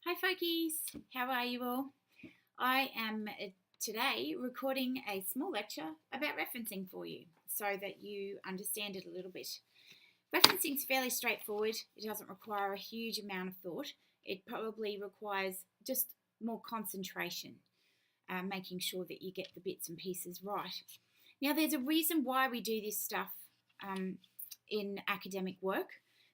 Hi, folkies. How are you all? I am today recording a small lecture about referencing for you so that you understand it a little bit. Referencing is fairly straightforward. It doesn't require a huge amount of thought. It probably requires just more concentration, making sure that you get the bits and pieces right. Now, there's a reason why we do this stuff in academic work,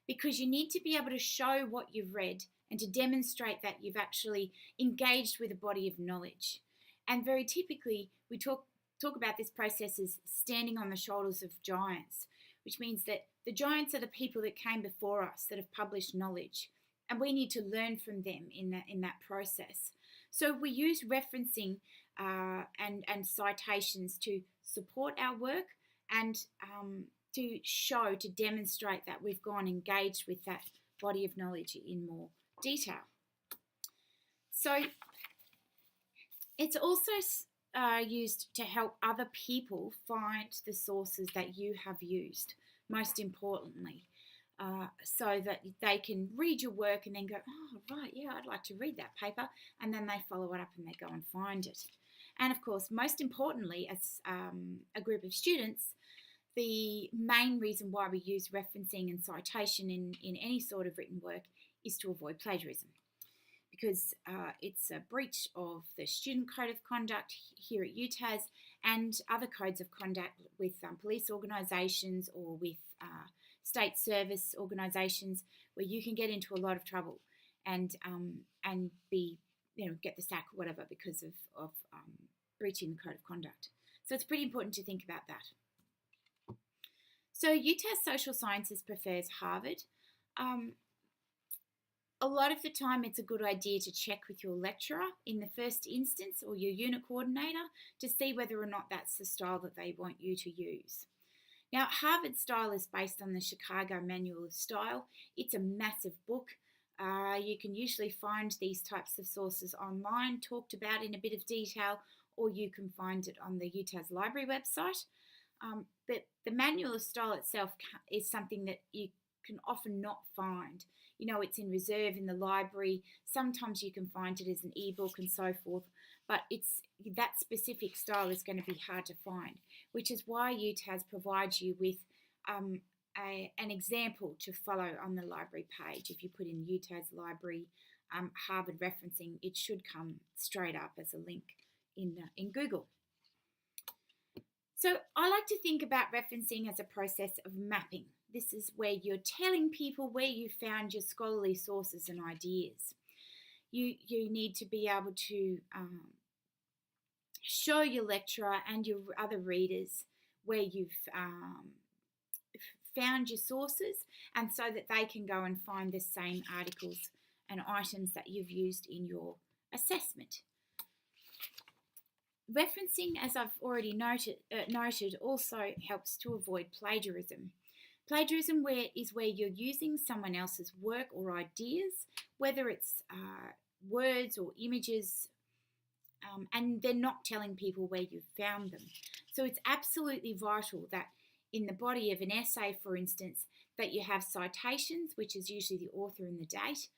because you need to be able to show what you've read and to demonstrate that you've actually engaged with a body of knowledge. And very typically, we talk about this process as standing on the shoulders of giants, which means that the giants are the people that came before us that have published knowledge, and we need to learn from them in that process. So we use referencing and citations to support our work and to demonstrate that we've gone engaged with that body of knowledge in more detail. So it's also used to help other people find the sources that you have used, most importantly, so that they can read your work and then go, oh, right, yeah, I'd like to read that paper, and then they follow it up and they go and find it. And of course, most importantly, as a group of students, the main reason why we use referencing and citation in any sort of written work is to avoid plagiarism, because it's a breach of the Student Code of Conduct here at UTAS and other codes of conduct with police organisations or with state service organisations, where you can get into a lot of trouble and be, get the sack or whatever because of breaching the Code of Conduct. So it's pretty important to think about that. So UTAS Social Sciences prefers Harvard. A lot of the time it's a good idea to check with your lecturer in the first instance, or your unit coordinator, to see whether or not that's the style that they want you to use. Now, Harvard style is based on the Chicago Manual of Style. It's a massive book. You can usually find these types of sources online, talked about in a bit of detail, or you can find it on the UTAS Library website. But the Manual of Style itself is something that you can often not find. It's in reserve in the library. Sometimes you can find it as an ebook and so forth, but that specific style is going to be hard to find, which is why UTAS provides you with an example to follow on the library page. If you put in UTAS Library Harvard referencing, it should come straight up as a link in Google. So I like to think about referencing as a process of mapping. This is where you're telling people where you found your scholarly sources and ideas. You need to be able to show your lecturer and your other readers where you've found your sources, and so that they can go and find the same articles and items that you've used in your assessment. Referencing, as I've already noted, also helps to avoid plagiarism. Plagiarism is where you're using someone else's work or ideas, whether it's words or images, and they're not telling people where you've found them. So it's absolutely vital that in the body of an essay, for instance, that you have citations, which is usually the author and the date,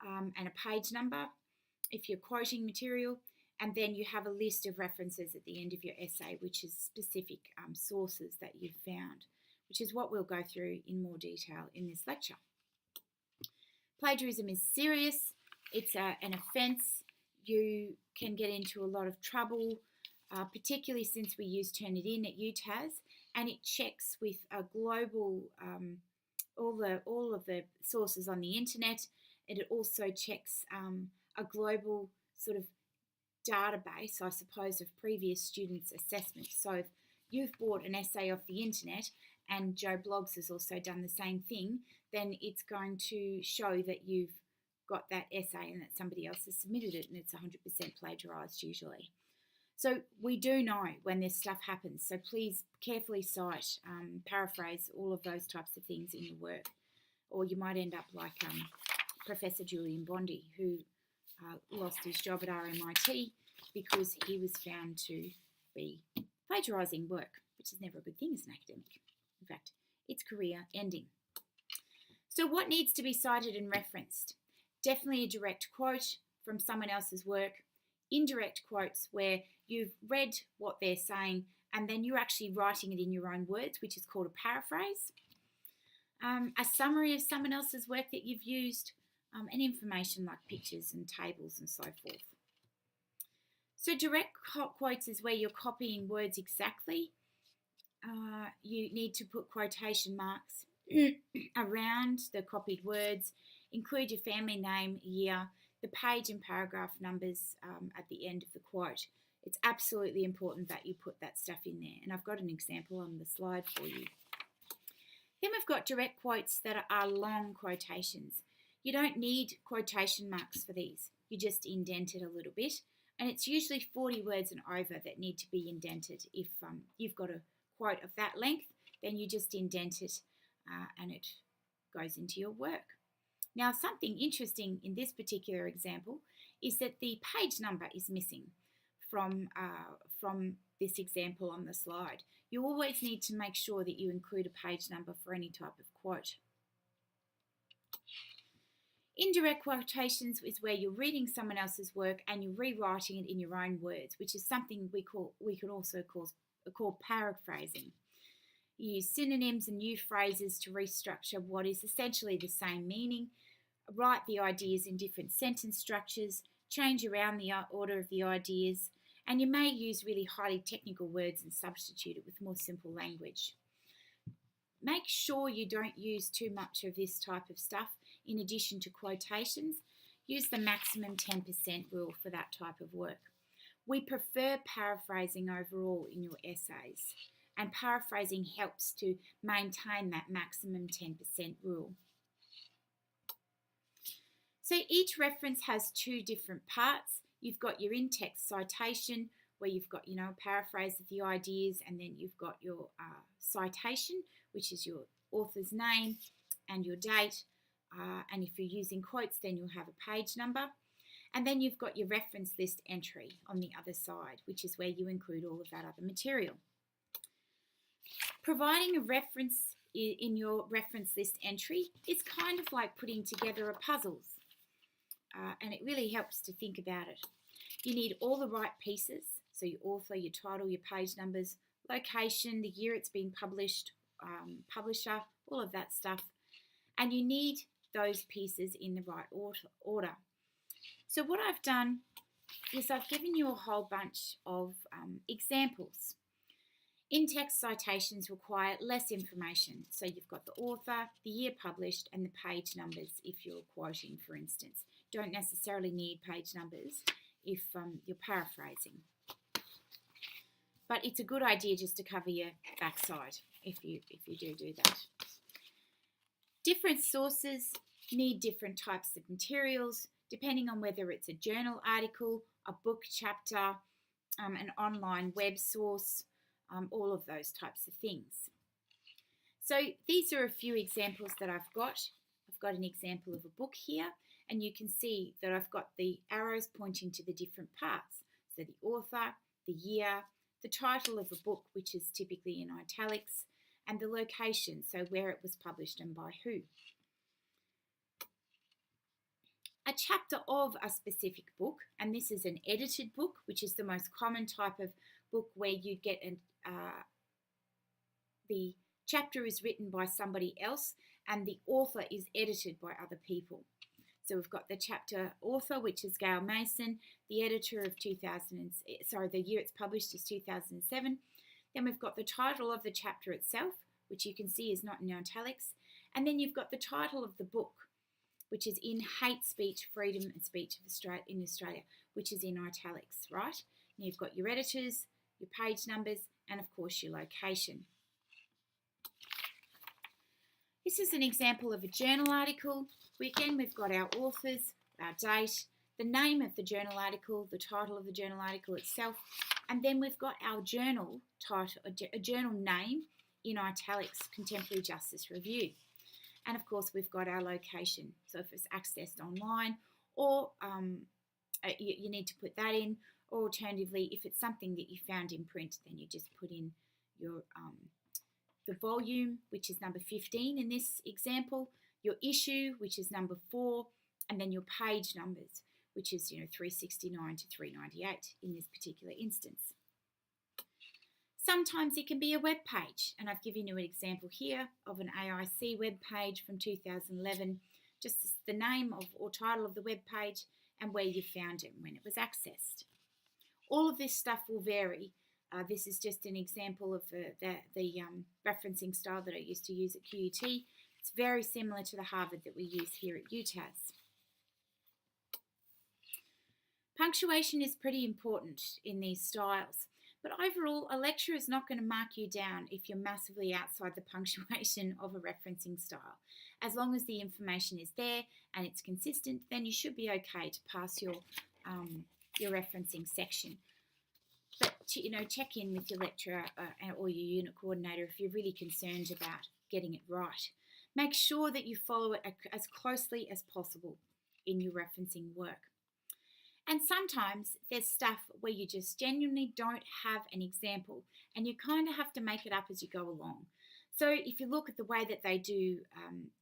and a page number if you're quoting material, and then you have a list of references at the end of your essay, which is specific sources that you've found, which is what we'll go through in more detail in this lecture. Plagiarism is serious. It's an offence. You can get into a lot of trouble, particularly since we use Turnitin at UTAS, and it checks with a global, all of the sources on the internet. It also checks a global sort of database, I suppose, of previous students' assessments. So if you've bought an essay off the internet and Joe Bloggs has also done the same thing, then it's going to show that you've got that essay and that somebody else has submitted it, and it's 100% plagiarised usually. So we do know when this stuff happens, so please carefully cite, paraphrase all of those types of things in your work, or you might end up like Professor Julian Bondi, who lost his job at RMIT because he was found to be plagiarising work, which is never a good thing as an academic. In fact, it's career ending. So what needs to be cited and referenced? Definitely a direct quote from someone else's work. Indirect quotes where you've read what they're saying and then you're actually writing it in your own words, which is called a paraphrase. A summary of someone else's work that you've used, and information like pictures and tables and so forth. So direct quotes is where you're copying words exactly. You need to put quotation marks around the copied words, include your family name, year, the page and paragraph numbers at the end of the quote. It's absolutely important that you put that stuff in there. And I've got an example on the slide for you. Then we've got direct quotes that are long quotations. You don't need quotation marks for these. You just indent it a little bit. And it's usually 40 words and over that need to be indented. If you've got a quote of that length, then you just indent it and it goes into your work. Now, something interesting in this particular example is that the page number is missing from this example on the slide. You always need to make sure that you include a page number for any type of quote. Indirect quotations is where you're reading someone else's work and you're rewriting it in your own words, which is something we could also call paraphrasing. You use synonyms and new phrases to restructure what is essentially the same meaning, write the ideas in different sentence structures, change around the order of the ideas, and you may use really highly technical words and substitute it with more simple language. Make sure you don't use too much of this type of stuff in addition to quotations. Use the maximum 10% rule for that type of work. We prefer paraphrasing overall in your essays, and paraphrasing helps to maintain that maximum 10% rule. So each reference has two different parts. You've got your in-text citation, where you've got, a paraphrase of the ideas, and then you've got your citation, which is your author's name and your date. And if you're using quotes, then you'll have a page number. And then you've got your reference list entry on the other side, which is where you include all of that other material. Providing a reference in your reference list entry is kind of like putting together a puzzle. And it really helps to think about it. You need all the right pieces, so your author, your title, your page numbers, location, the year it's been published, publisher, all of that stuff. And you need those pieces in the right order. So what I've done is I've given you a whole bunch of examples. In-text citations require less information. So you've got the author, the year published, and the page numbers if you're quoting, for instance. Don't necessarily need page numbers if you're paraphrasing. But it's a good idea just to cover your backside if you do that. Different sources need different types of materials, depending on whether it's a journal article, a book chapter, an online web source, all of those types of things. So these are a few examples that I've got. I've got an example of a book here, and you can see that I've got the arrows pointing to the different parts. So the author, the year, the title of a book, which is typically in italics, and the location, so where it was published and by who. A chapter of a specific book, and this is an edited book, which is the most common type of book where you get the chapter is written by somebody else and the author is edited by other people. So we've got the chapter author, which is Gail Mason, the editor of the year it's published is 2007. Then we've got the title of the chapter itself, which you can see is not in italics. And then you've got the title of the book, which is in Hate Speech, Freedom and Speech in Australia, which is in italics, right? And you've got your editors, your page numbers, and of course your location. This is an example of a journal article. We've got our authors, our date, the name of the journal article, the title of the journal article itself, and then we've got our journal title, a journal name in italics, Contemporary Justice Review. And of course, we've got our location. So if it's accessed online, or you need to put that in, or alternatively, if it's something that you found in print, then you just put in your the volume, which is number 15 in this example, your issue, which is number 4, and then your page numbers, which is 369 to 398 in this particular instance. Sometimes it can be a web page, and I've given you an example here of an AIC web page from 2011, just the name of or title of the web page and where you found it and when it was accessed. All of this stuff will vary. This is just an example of the referencing style that I used to use at QUT. It's very similar to the Harvard that we use here at UTAS. Punctuation is pretty important in these styles, but overall, a lecturer is not going to mark you down if you're massively outside the punctuation of a referencing style. As long as the information is there and it's consistent, then you should be okay to pass your referencing section. But check in with your lecturer or your unit coordinator if you're really concerned about getting it right. Make sure that you follow it as closely as possible in your referencing work. And sometimes there's stuff where you just genuinely don't have an example and you kind of have to make it up as you go along. So if you look at the way that they do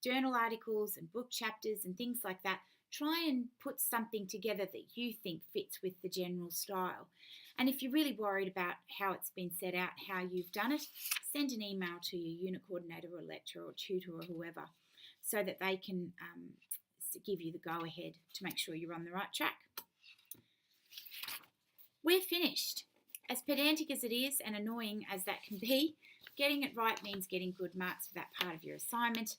journal articles and book chapters and things like that, try and put something together that you think fits with the general style. And if you're really worried about how it's been set out, how you've done it, send an email to your unit coordinator or lecturer or tutor or whoever so that they can give you the go-ahead to make sure you're on the right track. We're finished. As pedantic as it is and annoying as that can be, getting it right means getting good marks for that part of your assignment.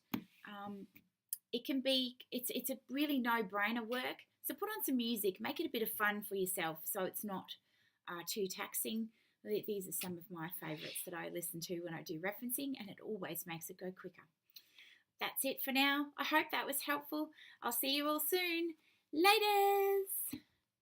It's a really no-brainer work. So put on some music, make it a bit of fun for yourself so it's not too taxing. These are some of my favourites that I listen to when I do referencing, and it always makes it go quicker. That's it for now. I hope that was helpful. I'll see you all soon. Laters!